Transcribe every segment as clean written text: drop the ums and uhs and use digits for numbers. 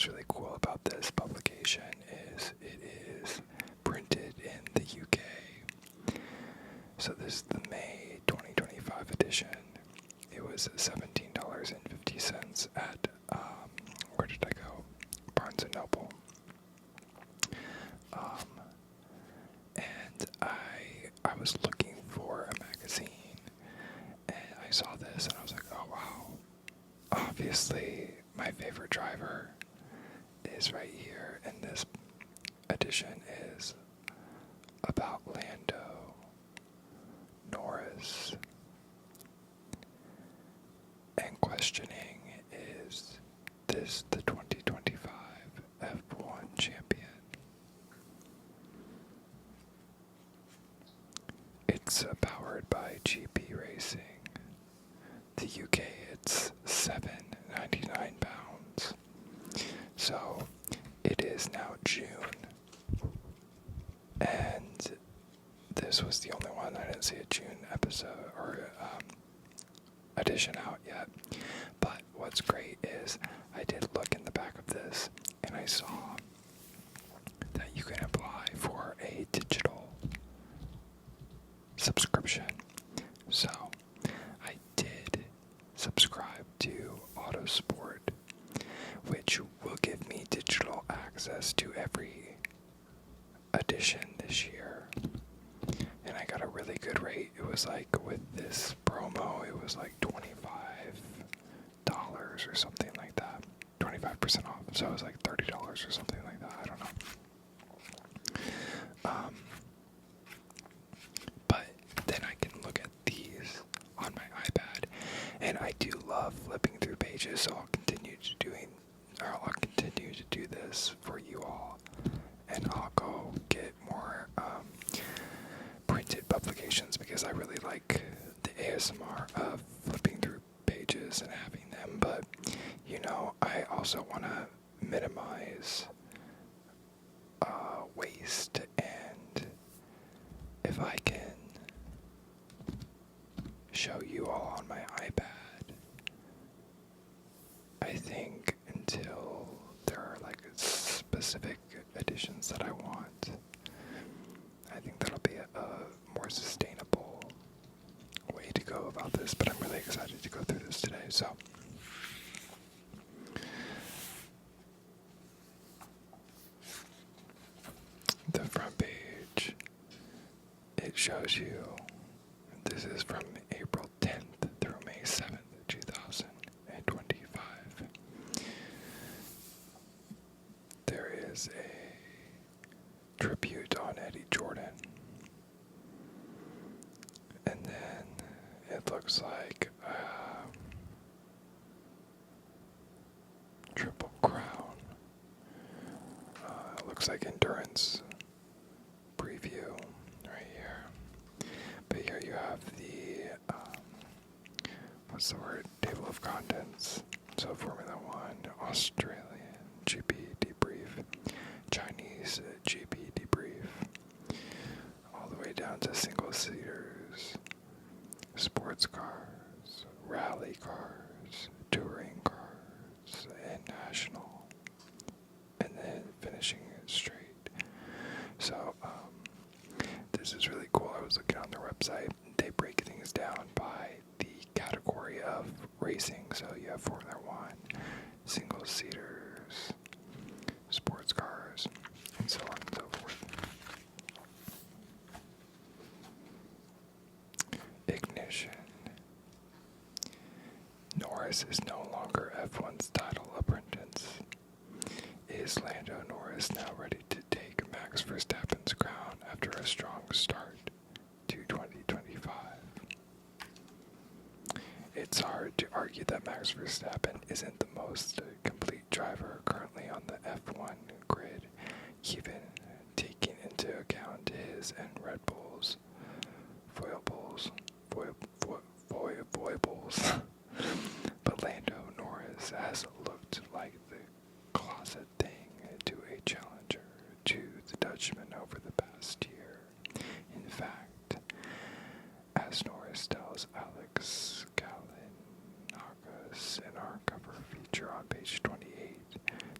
what's really cool about this publication is it is printed in the UK. So this is the May 2025 edition. It was $17.50 at, where did I go? Barnes & Noble. And I was looking for a magazine, and I saw this, and I was like, oh wow. Obviously, my favorite driver is right here, and this edition is about Lando Norris. And questioning, is this the 2025 F1 champion? It's powered by GP Racing. The UK, it's 799 pounds. So it is now June, and this was the only one. I didn't see a June episode or edition out yet. But what's great is I did look in the back of this, and I saw that you can apply for a digital subscription. So I did subscribe to Autosport, which will give me digital access to every edition this year. And I got a really good rate. It was like, with this promo, it was like $25 or something like that. 25% off. So it was like $30 or something like that. I don't know. But then I can look at these on my iPad, and I do love flipping through pages, so I'll continue to do this for you all, and I'll go get more printed publications, because I really like the ASMR of flipping through pages and having them. But I also want to minimize waste, and if I can show you all on my iPad, I think until there are like specific editions that I want, I think that'll be a more sustainable way to go about this. But I'm really excited to go through this today. So the front page, it shows you, this is from April 10th through May 7th, 2025. There is a tribute on Eddie Jordan. And then it looks like Triple Crown. It looks like endurance preview right here. But here you have the, table of contents. So Formula One, Australian GP debrief, Chinese GP debrief, all the way down to single seaters, sports cars, rally cars, touring cars, and national, and then finishing it straight. So this is really cool. I was looking on their website. They break things down by the category of racing. So you have Formula One, single seaters, sports cars, and so on and so forth. Ignition. Norris is no longer F1's title apprentice. Is Lando Norris now ready to take Max Verstappen's crown after a strong start to 2025? It's hard to argue that Max Verstappen isn't the most complete driver currently on the F1 grid, even taking into account his and Red Bull's foibles. But Lando Norris has looked like the closet thing to a challenger to the Dutchman over the past year. In fact, as Norris tells Alex Gallinagas in our cover feature on page 28,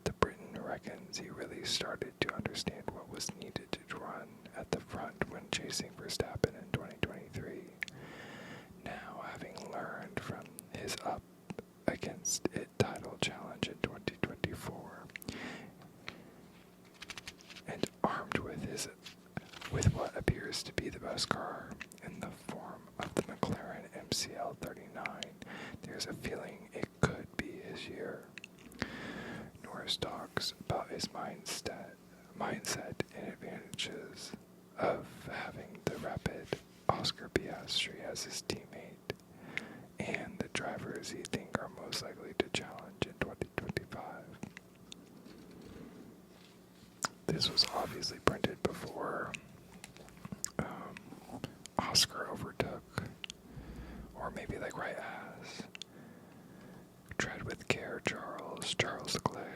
the Britain reckons he really started to understand what was needed to run at the front when chasing Verstappen in 2023. Now, having learned from his up against it title challenge in 2024, and armed with what appears to be the best car in the form of the McLaren MCL 39, there's a feeling it could be his year. Norris talks about his mindset and advantages of having the rapid Oscar Piastri as his teammate, and the drivers he thinks are most likely to challenge in 2025. This was obviously printed before Oscar overtook, or maybe like right as. Tread with care, Charles Leclerc.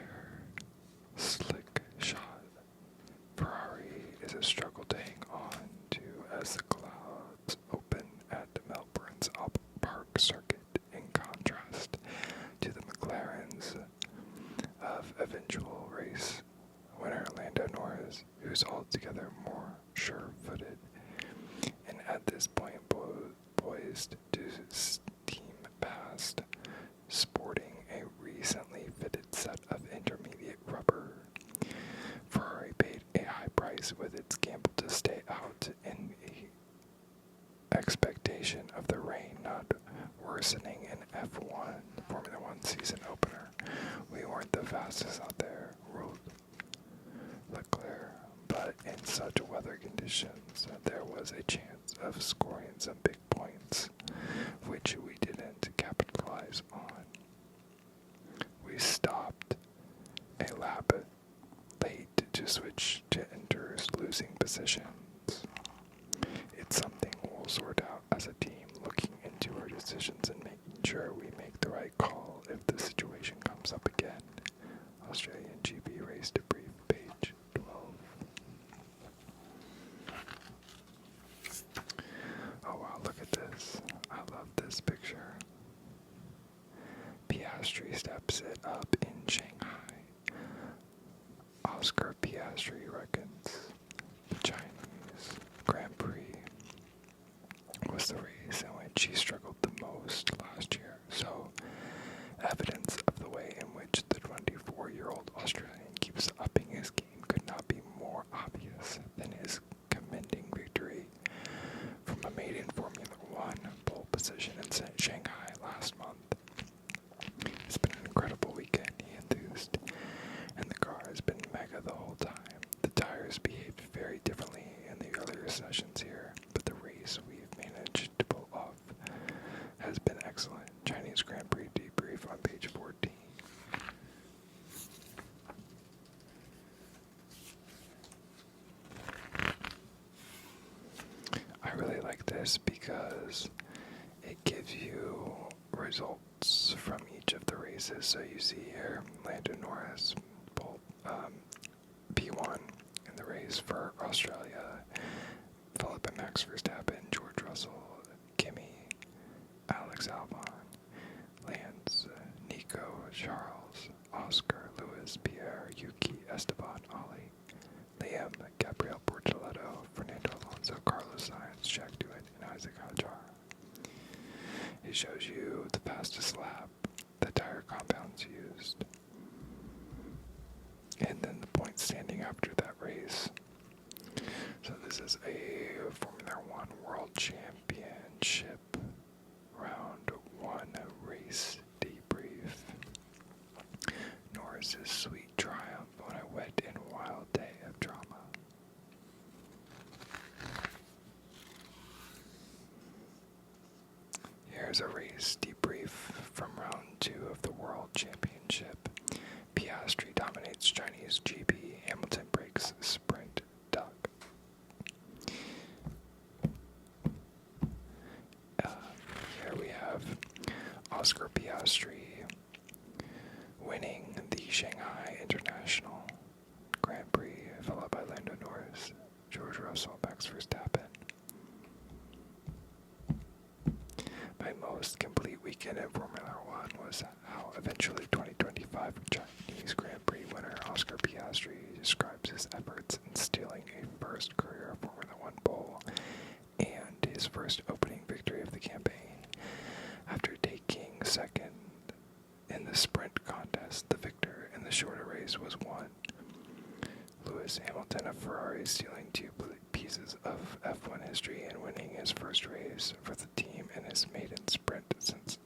Slick shot. Ferrari is a struggle to hang on to as the clouds open at Melbourne's Albert Park circuit, in contrast to the McLarens of eventual race winner Lando Norris, who's altogether more sure-footed and at this point poised to steam past, sporting a recently fitted set of intermediate rubber. Ferrari paid a high price with its gamble to stay out in the expectation of the rain not worsening in F1 Formula One season opener. We weren't the fastest out there, ruled Leclerc, but in such weather conditions, there was a chance of scoring some big points, which we didn't capitalize on. We stopped a lap late to switch to Inter's losing positions. It's something we'll sort out as a team, looking into our decisions and making sure we make the right call if the situation comes up again. Australian GP race debrief, page 12. Oh wow, look at this. I love this picture. Piastri steps it up in Shanghai. Oscar Piastri reckons the Chinese Grand Prix was the race in which he struggled the most last year, so evidence of the way in which the 24-year-old Australian keeps upping his game could not be more obvious than his commending victory from a maiden Formula One pole position in Shanghai last month. It's been an incredible weekend, he enthused, and the car has been mega the whole time. The tires behaved very differently in the earlier sessions here, but the race we've managed to pull off has been excellent. Chinese Grand Prix debrief on page 14. I really like this because it gives you results from each of the races. So you see here, Lando Norris, P1 in the race for Australia, followed by Max Verstappen, George Russell, Kimi, Alex Albon, Lance, Nico, Charles, Oscar, Lewis, Pierre, Yuki, Esteban, Ali, Liam, Gabriel Bortoletto, Fernando Alonso, Carlos Sainz, Jack Dewitt, and Isaac Hadjar. It shows you the fastest lap, the tire compounds used, and then the points standing after that race. So this is a Formula One World Championship Round 1 race debrief. Norris's sweet triumph on a wet and wild day of drama. Here's a race debrief from round 2 of the World Championship. Piastri dominates Chinese GP. Hamilton breaks sprint duck. Here we have Oscar Piastri winning the Shanghai International Grand Prix, followed by Lando Norris, George Russell, Max Verstappen. My most complete weekend in Formula One was how eventually 2025 Chinese Grand Prix winner Oscar Piastri describes his efforts in stealing a first career Formula One pole and his first opening victory of the campaign. After taking second in the sprint contest, the victor in the shorter race was won. Lewis Hamilton of Ferrari stealing two pieces of F1 history and winning his first race for the team in his maiden sprint since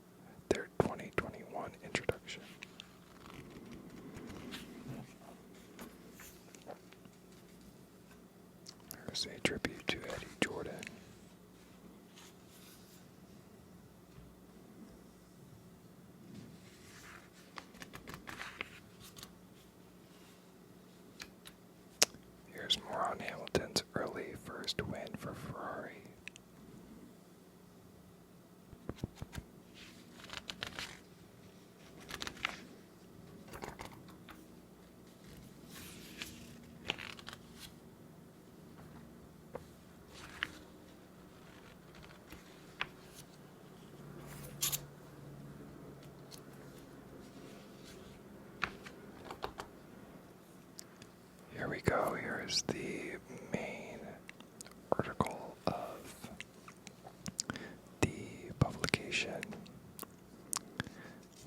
their 2021 introduction. There's a tribute to Eddie Jordan. Here's more on Hamilton's early first win for Ferrari. Here we go. Here's the main article of the publication.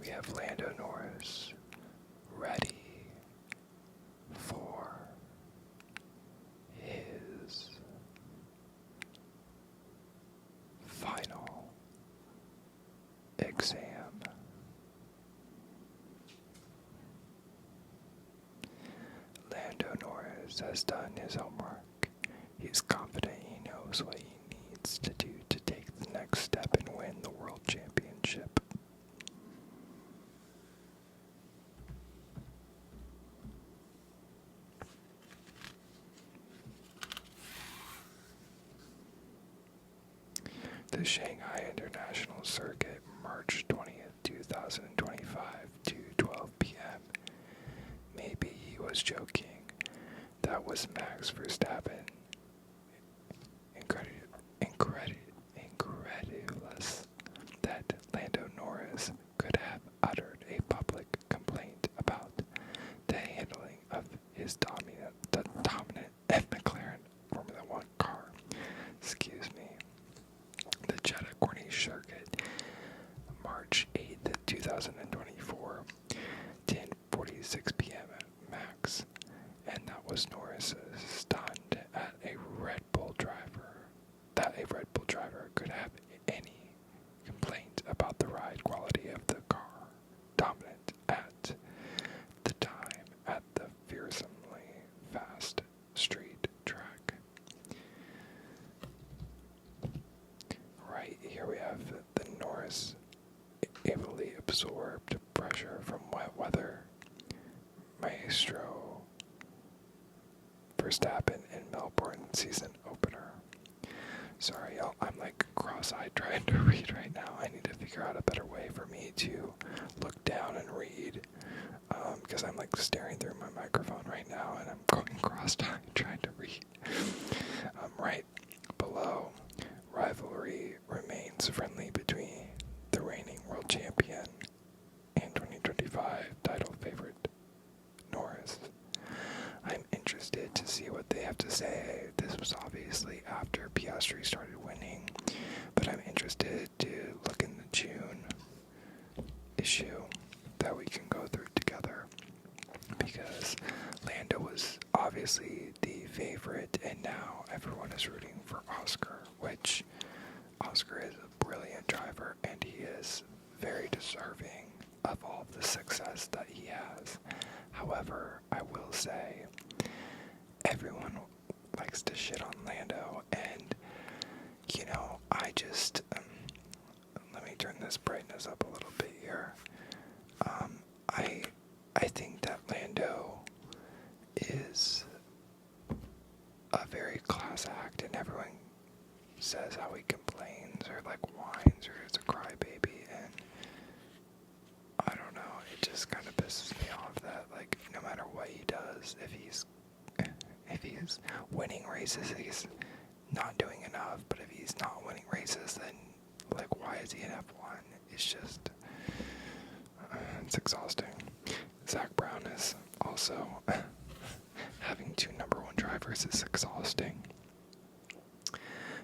We have Lando Norris ready for his final exam. Lando Norris has done his homework. He's confident he knows what he needs to do to take the next step and win the World Championship. The Shanghai International Circuit, March 20th, 2025, to 12 p.m. Maybe he was joking. That was Max Verstappen. Incredulous that Lando Norris could have uttered a public complaint about the handling of his dominant McLaren Formula One car. Excuse me. The Jeddah Corniche Circuit, March 8th, 2024, 10:46 p.m. at Max, and that was Norris stunned at a Red Bull driver could have any complaint about the ride quality of the car, dominant at the time at the fearsomely fast street track. Right here we have the Norris ably absorbed pressure from wet weather. Maestro Verstappen in Melbourne season opener. Sorry, y'all, I'm like cross-eyed trying to read right now. I need to figure out a better way for me to look down and read, because I'm like staring through my microphone right now and I'm going cross-eyed trying to read. Right below, rivalry remains friendly between the reigning world champion and 2025 title favorite Norris. I'm interested to see what they have to say. This was obviously after Piastri started winning, but I'm interested to look in the June issue that we can go through together, because Lando was obviously the favorite and now everyone is rooting for Oscar, which Oscar is a brilliant driver and he is very deserving of all the success that he has. However, I will say, everyone likes to shit on Lando, and, I just, let me turn this brightness up a little bit here. I think that Lando is a very class act, and everyone says how he complains, or like whines, or is a crybaby, and I don't know, it just kind of pisses me off that, like, no matter what he does, if he's winning races, he's not doing enough, but if he's not winning races, then, like, why is he in F1? It's just, it's exhausting. Zach Brown is also, having two number one drivers is exhausting.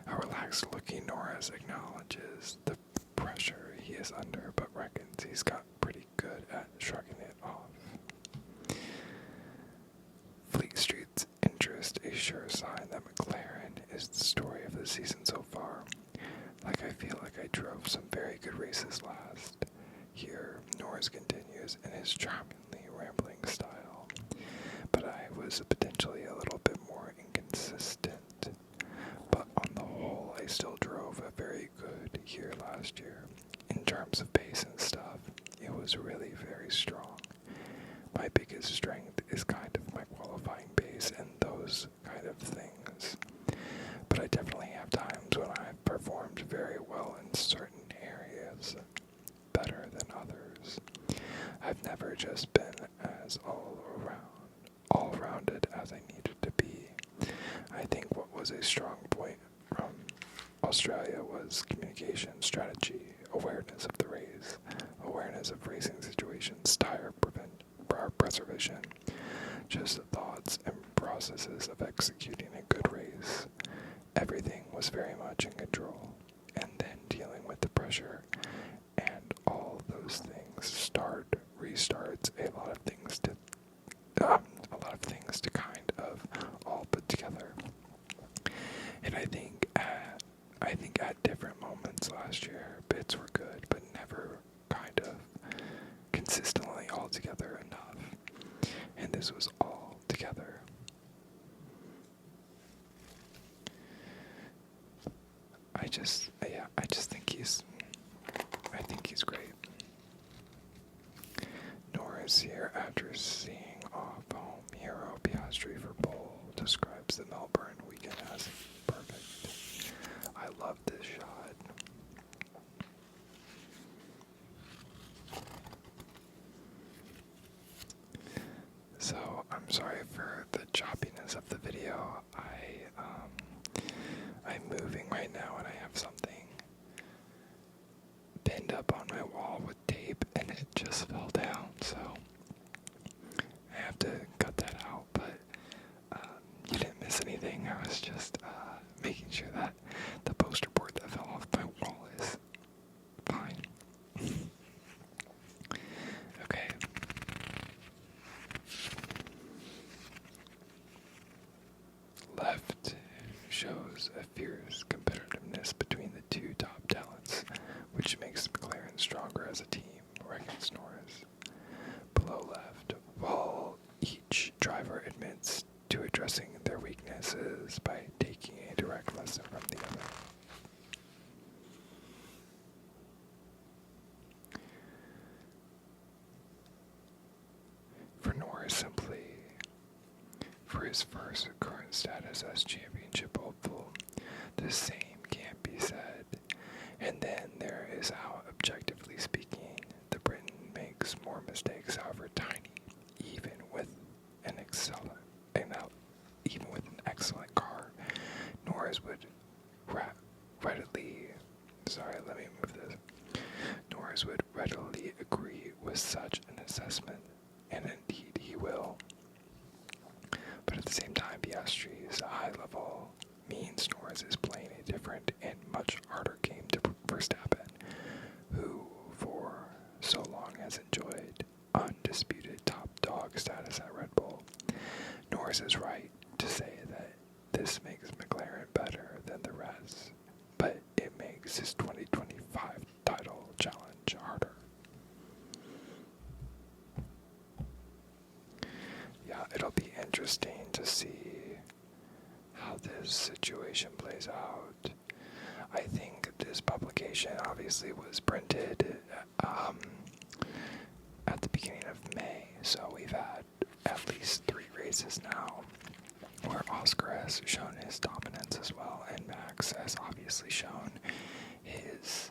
A relaxed-looking Norris acknowledges the pressure he is under, but reckons he's got pretty good at shrugging it off. Fleet Street's interest, a sure sign that McLaren is the story of the season so far. I feel like I drove some very good races last year. Norris continues in his charmingly rambling style, but I was potentially a little bit more inconsistent. But on the whole, I still drove a very good year last year. In terms of pace and stuff, it was really very strong. My biggest strength is kind of my qualifying pace and those kind of things. But I definitely have times when I've performed very well in certain areas, better than others. I've never just been as all-rounded as I needed to be. I think what was a strong point from Australia was communication, strategy, awareness of the race, awareness of racing situations, tire preservation, just the thoughts and processes of executing a good race. Everything was very much in control, and then dealing with the pressure and all those things, restarts, a lot of things to kind of all put together. And I think at different moments last year, bits were good, but never kind of consistently all together enough. And this was all together. I think he's great. Norris here, after seeing off home hero Piastri for pole, describes the Melbourne weekend as perfect. I love this shot. So, I'm sorry for the choppiness of the video. I'm moving right now and I have something pinned up on my wall with tape and it just fell down, so I have to cut that out, but you didn't miss anything. I was just making sure that the poster board that fell off my wall is fine. Okay. Left shows a fierce competitiveness between the two top talents, which makes McLaren stronger as a team, reckons Norris. Below left, while each driver admits to addressing their weaknesses by taking a direct lesson from the other. For Norris, simply for his first current status as championship hopeful, the same can't be said. And then there is how, objectively speaking, the Briton makes more mistakes, however tiny, even with an excellent car. Norris would Norris would readily agree with such an assessment, and indeed he will. But at the same time, Piastri's high level means Norris is playing a different and much harder game to Verstappen, who for so long has enjoyed undisputed top dog status at Red Bull. Norris is right to say that this makes McLaren better than the rest, but it makes his 2025 title challenge harder. Yeah, it'll be interesting to see how this situation plays out. I think this publication obviously was printed at the beginning of May, so we've had at least 3 races now where Oscar has shown his dominance as well, and Max has obviously shown his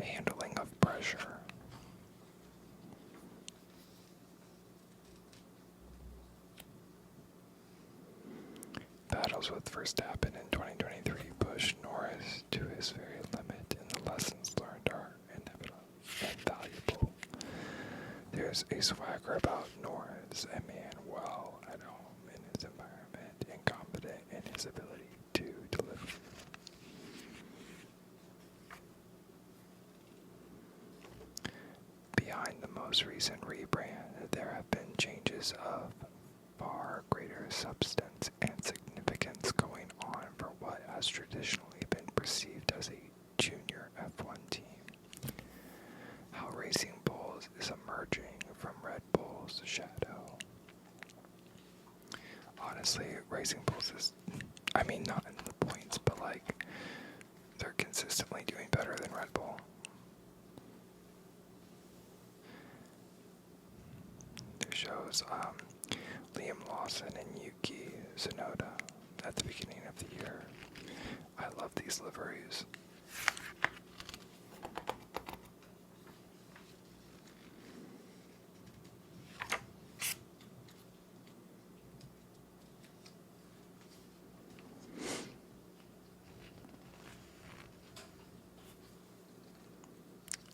handling of pressure. Battles with Verstappen in 2023 pushed Norris to his very limit, and the lessons learned are inevitable. There's a swagger about Norris, a man well at home in his environment and confident in his ability to deliver. Behind the most recent rebrand, there have been changes of far greater substance and significance going on for what has traditionally been perceived as a junior F1 team. How Racing Bulls is emerging from Red Bull's shadow. Honestly, Racing Bulls is, not in the points, but they're consistently doing better than Red Bull. It shows Liam Lawson and Yuki Tsunoda at the beginning of the year. I love these liveries.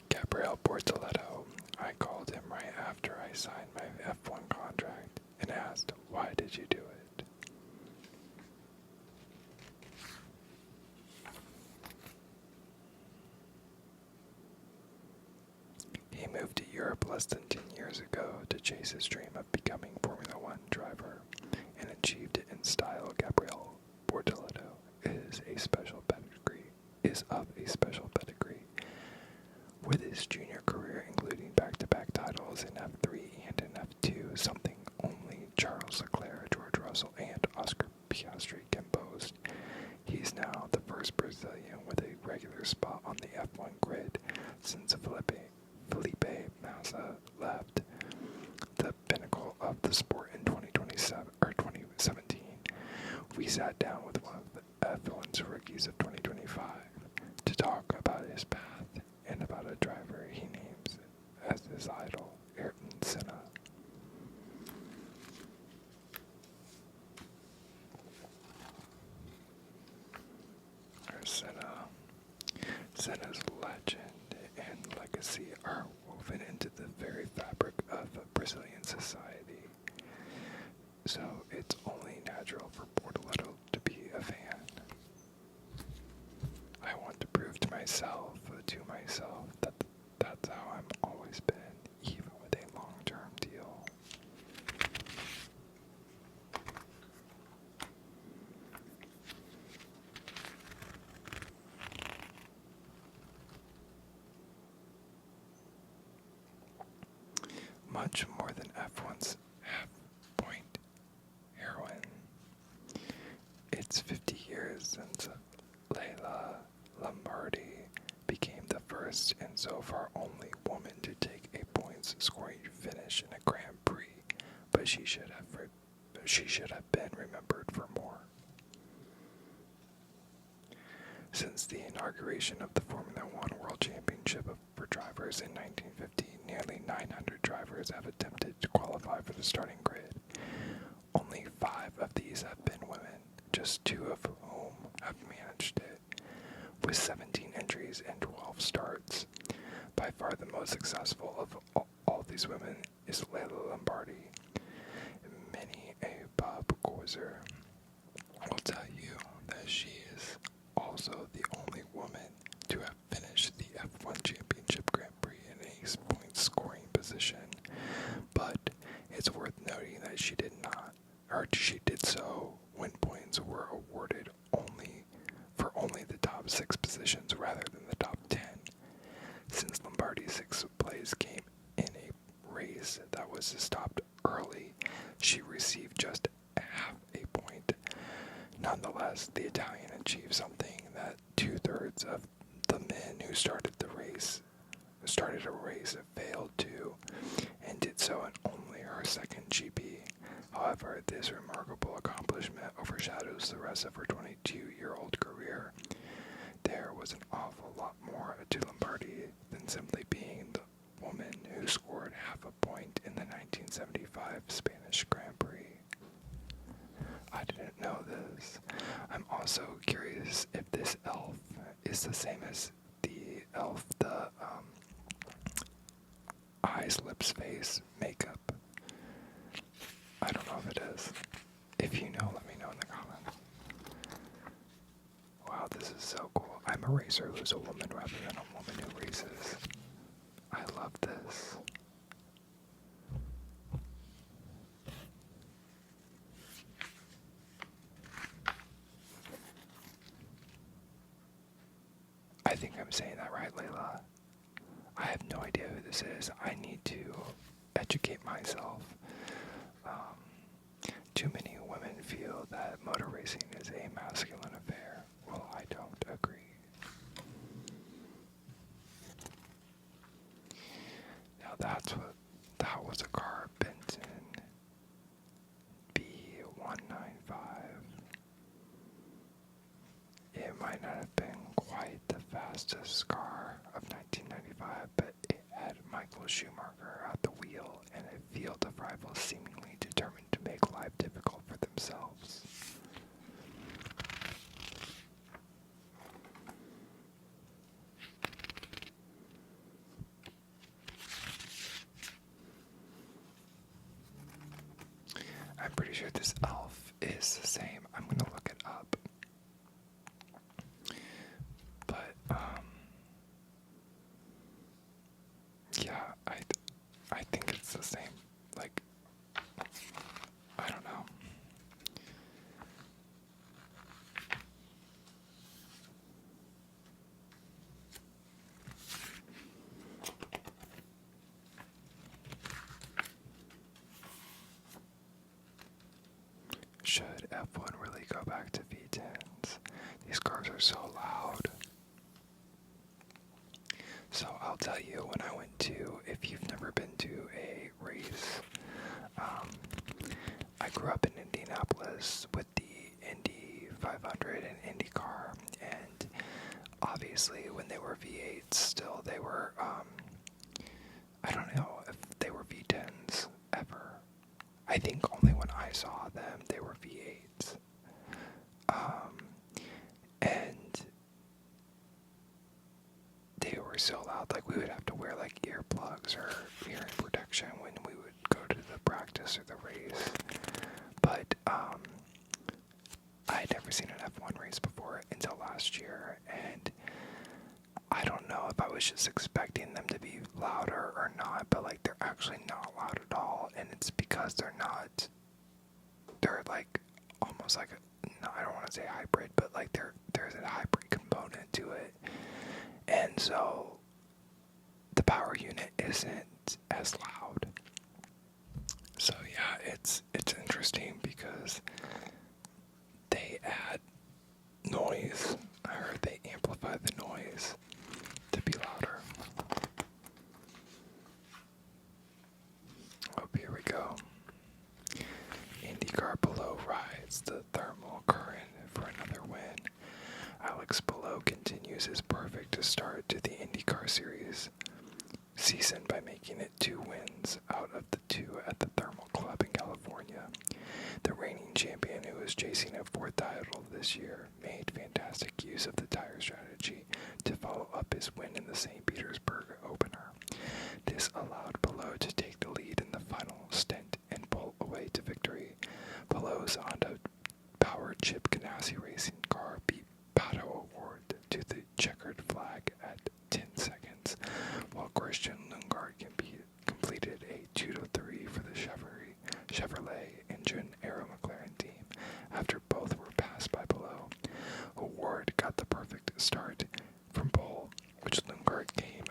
Gabriel Bortoletto. I called him right after I signed my F1 contract and asked, "Why did you do it?" He moved to Europe less than 10 years ago to chase his dream of becoming Formula One driver and achieved it in style. Gabriel Bortoletto is of a special pedigree. With his junior career including back-to-back titles in F3 and in F2, something only Charles Leclerc, George Russell, and Oscar Piastri can boast, he's now the first Brazilian with a regular spot on the F1 grid since Felipe Massa left the pinnacle of the sport in 2017. We sat down with one of the F1's rookies of 2025 to talk about his path and about a driver he names as his idol, Ayrton Senna. Senna's legend and legacy are woven into the very fabric of Brazilian society, so it's only natural for Bortoletto to be a fan. I want to prove to myself that that's how I've always been, even with a long-term deal. Much more than F1's half-point heroine. It's 50 years since Lella Lombardi became the first and so far only woman to take a points scoring finish in a Grand Prix, but she should have been remembered for more. Since the inauguration of the Formula One World Championship for drivers in 1950, nearly 900 drivers have attempted to qualify for the starting grid. Only 5 of these have been women, just 2 of whom have managed it, with 17 entries and 12 starts. By far the most successful of all these women is Lella Lombardi. Many a pub cruiser will tell you that she is also the only woman to have finished the F1 Championship Grand Prix in a point scoring position, but it's worth noting that she did so when points were awarded only the top 6 positions rather than the top 10. Since Lombardi's 6th place came in a race that was stopped early, she received just half a point. Nonetheless, the Italian achieved something that 2/3 of the men who started a race failed to, and did so in only her second GP. However, this remarkable accomplishment overshadows the rest of her 22-year-old career. There was an awful lot more to Lombardi than simply being the woman who scored half a point in the 1975 Spanish Grand Prix. I didn't know this. I'm also curious if this elf is the same as the elf eyes, lips, face, makeup. I don't know if it is. If you know, let me know in the comments. Wow, this is so cool. I'm a racer who's a woman rather than a woman who races. I love this. I think I'm saying that right, Layla. I have no idea who this is. I need to educate myself. Too many women feel that motor racing is a masculine affair. Well, I don't agree. Now that was a car Benton B195. It might not have been quite the fastest car of 1995, but it had Michael Schumacher at the wheel and a field of rivals seemingly determined to make life difficult for themselves. I'm pretty sure this elf is the same. I'm gonna look it up. But, yeah, I think it's the same. Like, I don't know. Should F1 really go back to V10s? These cars are so loud. So I'll tell you, when I went to, if you've never been to a race, I grew up in Indianapolis with the Indy 500 and IndyCar, and obviously when they were V8s still, they were, I don't know if they were V10s ever. I think only when I saw them, they were V8s. And they were so loud, like we would have to wear like earplugs or hearing protection when we would go to the practice or the race. But I had never seen an F1 race before until last year, and I don't know if I was just expecting them to be louder or not, but like they're actually not loud at all, and it's because they're like almost like I don't want to say hybrid, but like there's a hybrid component to it, and so the power unit isn't as loud. So yeah, it's interesting because they add noise. I heard they amplify the noise to be louder. Oh, here we go. IndyCar below rides the thermal current for another win. Alex Below continues his perfect start to the IndyCar series season by making it 2 wins out of the 2 at the Thermal Club in California. The reigning champion, who is chasing a 4th title this year, made fantastic use of the tire strategy to follow up his win in the St. Petersburg opener. This allowed Below to take the lead in the final stint and pull away to victory. Below's Honda-powered Chip Ganassi racing car beat Pato Award to the checkered flag at 10 seconds, while Christian Lundgaard completed a 2-3 for the Chevrolet engine Aero McLaren team after both were passed by Below. Award got the perfect start from pole, which Lundgaard came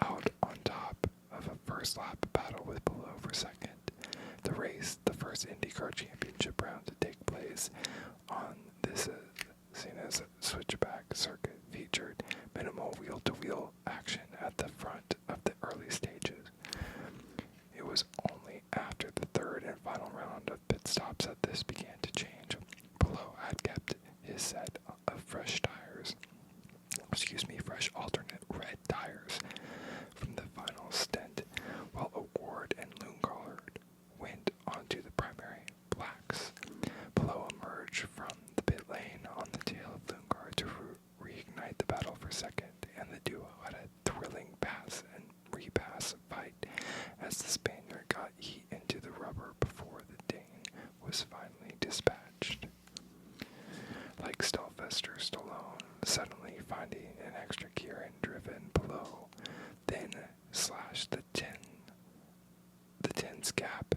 out on top of a first lap battle with Below for second. The race, the first IndyCar Championship round to take place on this seen as a switchback circuit, featured minimal wheel-to-wheel action at the front of the early stages. It was only after the third and final round of pit stops that this began to change. Below had kept his set of fresh alternate red tires from the final stint, while Award and Lundgaard went onto the primary blacks. Below emerged from the pit lane on the tail of Lundgaard to as the Spaniard got heat into the rubber before the Dane was finally dispatched. Like Sylvester Stallone, suddenly finding an extra gear and driven below, then slashed the 10's gap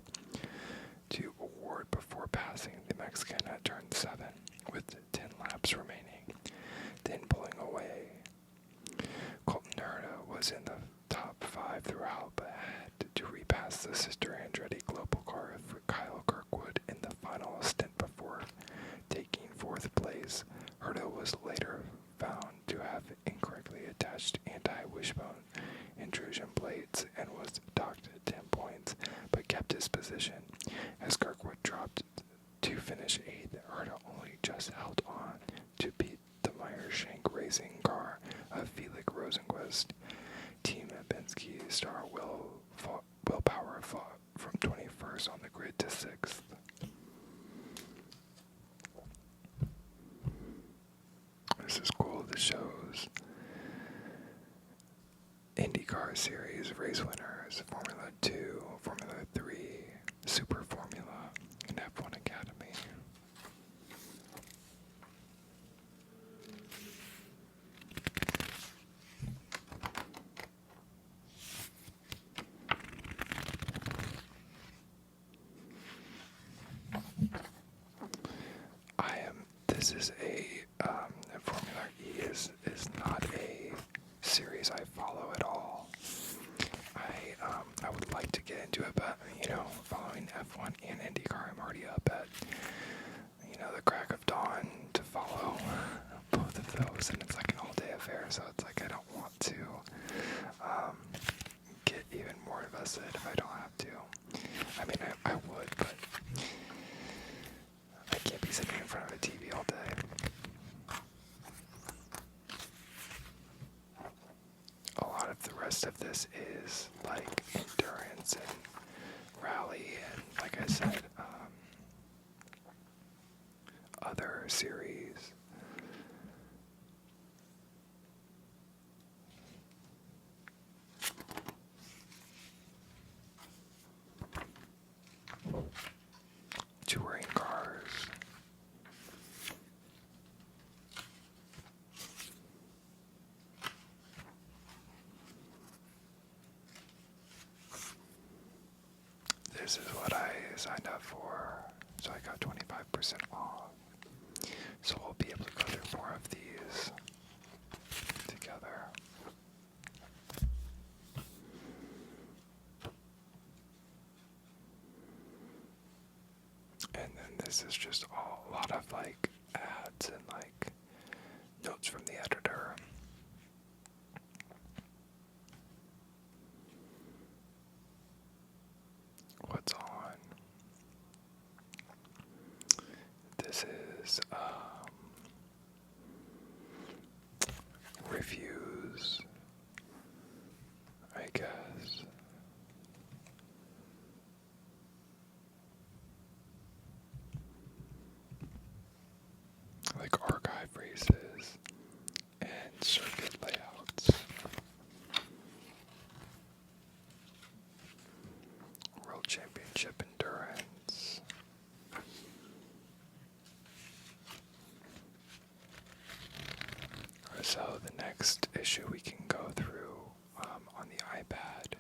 to Award before passing the Mexican at turn 7, with 10 laps remaining, then pulling away. Colton Herta was in the top 5 throughout, but had to repass the Sister Andretti Global car for Kyle Kirkwood in the final stint before taking 4th place. Herta was later found to have incorrectly attached anti-wishbone intrusion plates and was docked 10 points, but kept his position. As Kirkwood dropped to finish 8th, Herta only just held on to beat the Meyershank racing car of Felix Rosenquist. Team Penske star Will Power fought from 21st on the grid to 6th. This is cool. This shows IndyCar Series race winners, Formula 2, Formula 3, Super Formula, and F1 Academy. This is Formula E is not a series I follow at all. I would like to get into it, but, following F1 and IndyCar, I'm already up at, the crack of dawn to follow both of those, and it's like an all-day affair, so it's like I don't want to get even more invested if I don't have to. I mean, I would, but I can't be sitting in front of a TV all day. A lot of the rest of this is like endurance and rally and, like I said, other series. Touring cars. This is what I signed up for, so I got 25% off. So we'll be able to go through more of these together. And then this is just a lot of like ads and like notes from the editor. What's on? This is reviews, I guess. Like archive races and circuit layouts. World Championship endurance. So the next issue we can go through on the iPad.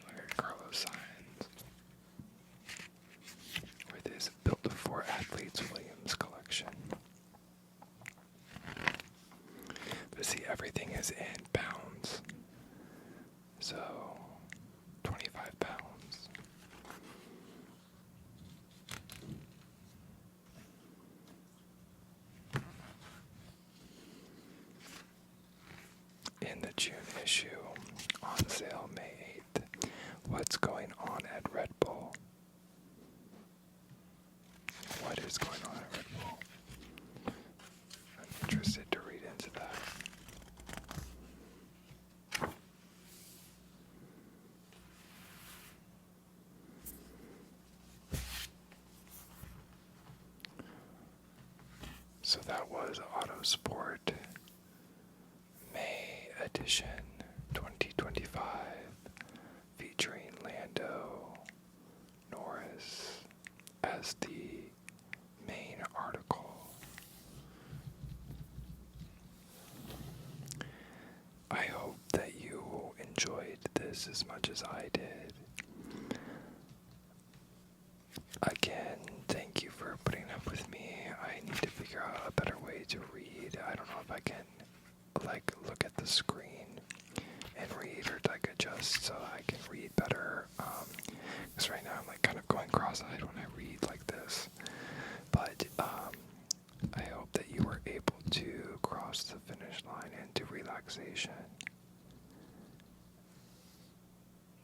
Look at Carlos Sainz with his Built for Athletes Williams collection. But see, everything is in pounds. So 25 pounds. In the June issue, on sale May 8th, what's going on at Red Bull? What is going on at Red Bull? I'm interested to read into that. So that was Autosport May edition. 2025, featuring Lando Norris as the main article. I hope that you enjoyed this as much as I did. Again, thank you for putting up with me. I need to figure out a better way to read. I don't know if I can look at the screen and read, or adjust so I can read better. Because right now I'm kind of going cross-eyed when I read like this. But I hope that you were able to cross the finish line into relaxation.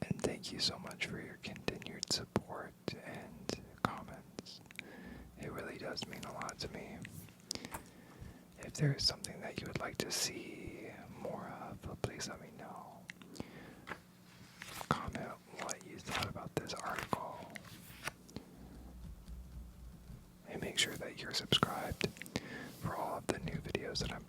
And thank you so much for your continued support and comments. It really does mean a lot to me. If there is something that you would like to see more of, please let me know. Comment what you thought about this article. And make sure that you're subscribed for all of the new videos that I'm